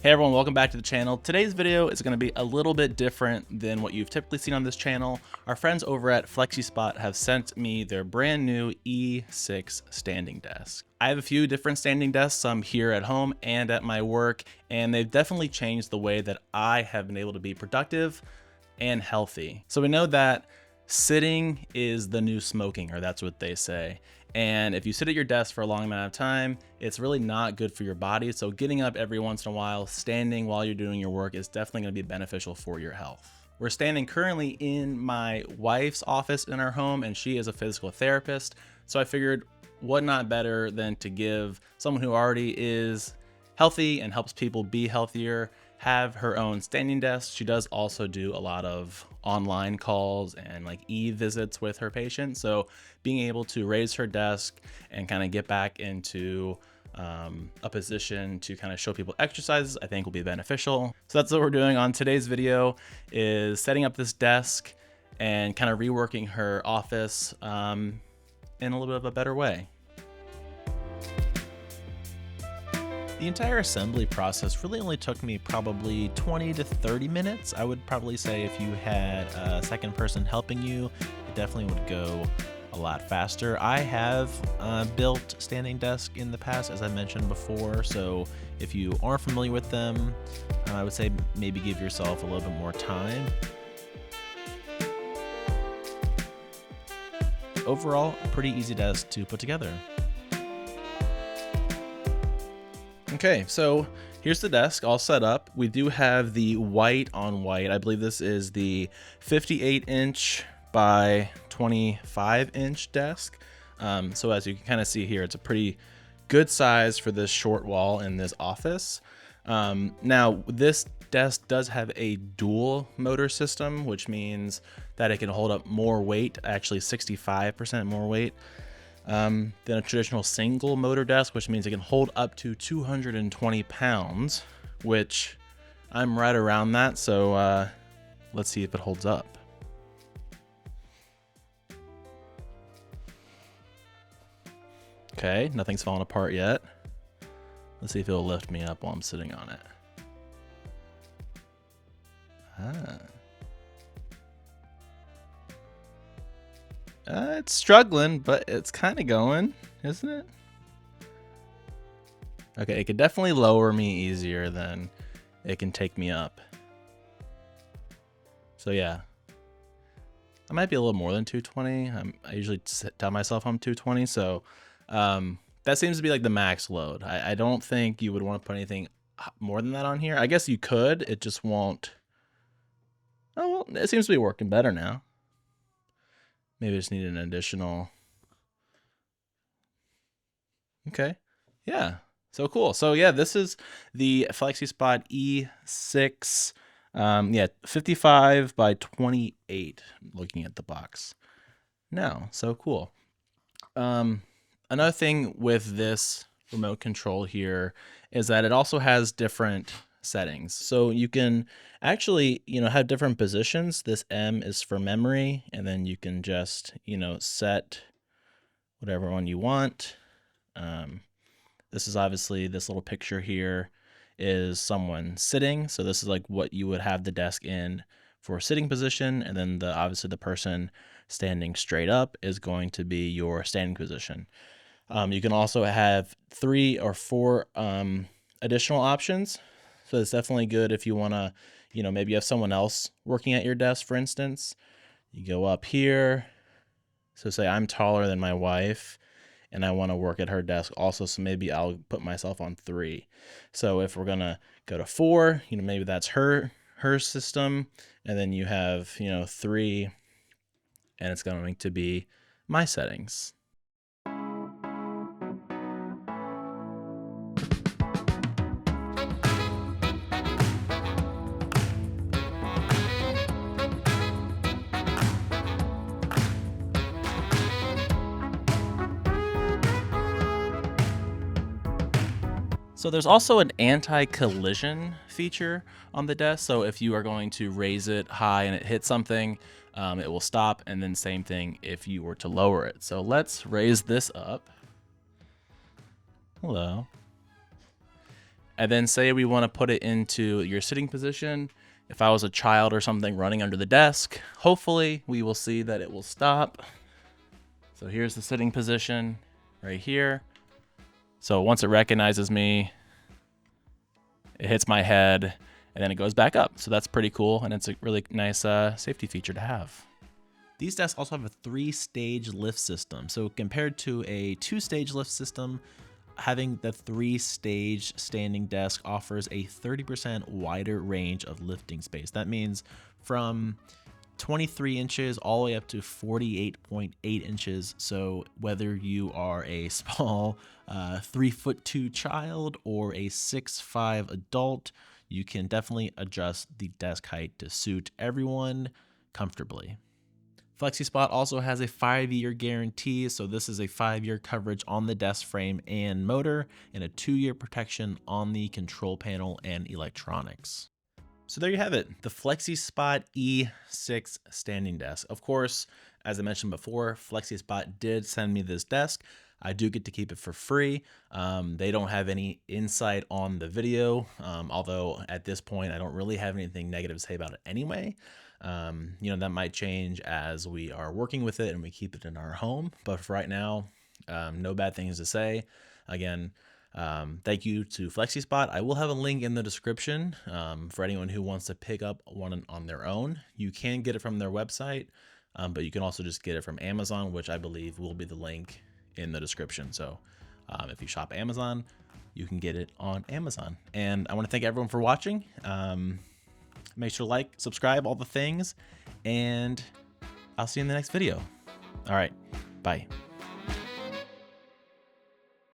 Hey everyone, welcome back to the channel. Today's video is going to be a little bit different than what you've typically seen on this channel. Our friends over at Flexispot have sent me their brand new E6 Standing Desk. I have a few different standing desks, here at home and at my work, and they've definitely changed the way that I have been able to be productive and healthy. So we know that sitting is the new smoking, or that's what they say. And if you sit at your desk for a long amount of time, it's really not good for your body. So getting up every once in a while, standing while you're doing your work is definitely going to be beneficial for your health. We're standing currently in my wife's office in our home, and she is a physical therapist. So I figured what not better than to give someone who already is healthy and helps people be healthier have her own standing desk. She does also do a lot of online calls and like e-visits with her patients. So being able to raise her desk and kind of get back into a position to kind of show people exercises, I think will be beneficial. So that's what we're doing on today's video, is setting up this desk and kind of reworking her office in a little bit of a better way. The entire assembly process really only took me probably 20 to 30 minutes. I would probably say if you had a second person helping you, it definitely would go a lot faster. I have built standing desk in the past, as I mentioned before, so if you aren't familiar with them, I would say maybe give yourself a little bit more time. Overall, a pretty easy desk to put together. Okay, so here's the desk all set up. We do have the white on white. I believe this is the 58-inch by 25-inch desk. So as you can kind of see here, it's a pretty good size for this short wall in this office. Now, this desk does have a dual motor system, which means that it can hold up more weight, actually 65% more weight than a traditional single motor desk, which means it can hold up to 220 pounds, which I'm right around that. So let's see if it holds up. Okay, nothing's falling apart yet. Let's see if it'll lift me up while I'm sitting on it. It's struggling, but it's kind of going, isn't it? Okay, it could definitely lower me easier than it can take me up. So yeah, I might be a little more than 220. I usually tell myself I'm 220, so that seems to be like the max load. I don't think you would want to put anything more than that on here. I guess you could, it just won't. Oh, well, it seems to be working better now. Maybe I just need an additional. Okay. Yeah. So cool. So yeah, this is the Flexispot E6. Yeah, 55 by 28, looking at the box now. So cool. Another thing with this remote control here is that it also has different settings. So you can actually, have different positions. This M is for memory, and then you can just, set whatever one you want. This is obviously, this little picture here is someone sitting. So this is like what you would have the desk in for sitting position. And then obviously the person standing straight up is going to be your standing position. You can also have 3 or 4 additional options. So it's definitely good if you want to, maybe you have someone else working at your desk, for instance. You go up here. So say I'm taller than my wife and I want to work at her desk also. So maybe I'll put myself on 3. So if we're going to go to 4, maybe that's her system. And then you have, 3, and it's going to be my settings. So there's also an anti-collision feature on the desk. So if you are going to raise it high and it hits something, it will stop. And then same thing if you were to lower it. So let's raise this up. Hello. And then say we want to put it into your sitting position. If I was a child or something running under the desk, hopefully we will see that it will stop. So here's the sitting position right here. So once it recognizes me, it hits my head and then it goes back up. So that's pretty cool. And it's a really nice safety feature to have. These desks also have a 3-stage lift system. So compared to a 2-stage lift system, having the 3-stage standing desk offers a 30% wider range of lifting space. That means from 23 inches all the way up to 48.8 inches. So whether you are a small 3'2" child or a 6'5" adult, you can definitely adjust the desk height to suit everyone comfortably. Flexispot also has a 5-year guarantee, so this is a 5-year coverage on the desk frame and motor, and a 2-year protection on the control panel and electronics. So there you have it, the Flexispot E6 Standing Desk. Of course, as I mentioned before, Flexispot did send me this desk. I do get to keep it for free. They don't have any insight on the video, although at this point I don't really have anything negative to say about it anyway. That might change as we are working with it and we keep it in our home. But for right now, no bad things to say. Again, thank you to Flexispot. I will have a link in the description for anyone who wants to pick up one on their own. You can get it from their website, but you can also just get it from Amazon, which I believe will be the link in the description. So if you shop Amazon, you can get it on Amazon. And I want to thank everyone for watching. Make sure to like, subscribe, all the things, and I'll see you in the next video. All right, bye.